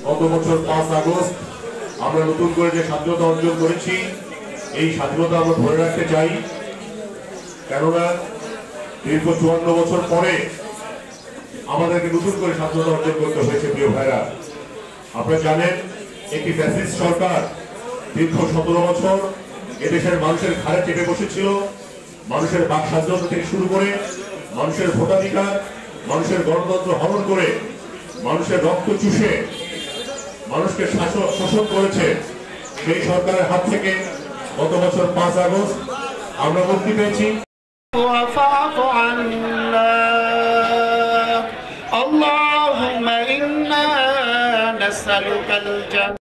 গত বছর 5 আগস্ট আমরা নতুন করে যে স্বাধীনতা অর্জন করেছি, এই স্বাধীনতা আমরা ধরে রাখতে চাই। কেননা দীর্ঘ 54 বছর পরে আমাদেরকে নতুন করে স্বাধীনতা অর্জন করতে হয়েছে। প্রিয় ভাইরা, আপনারা জানেন একটি ফ্যাসিস্ট সরকার দীর্ঘ 17 বছর এদেশের মানুষের ঘাড়ে চেপে বসেছিল। মানুষের বাক স্বাধীনতা থেকে শুরু করে মানুষের ভোটাধিকার, মানুষের গণতন্ত্র হরণ করে, মানুষের রক্ত চুষে মানুষকে শোষণ করেছে। সেই সরকারের হাত থেকে গত বছর 5 আগস্ট আমরা মুক্তি পেয়েছি। اللهم إنا نسألك الجنة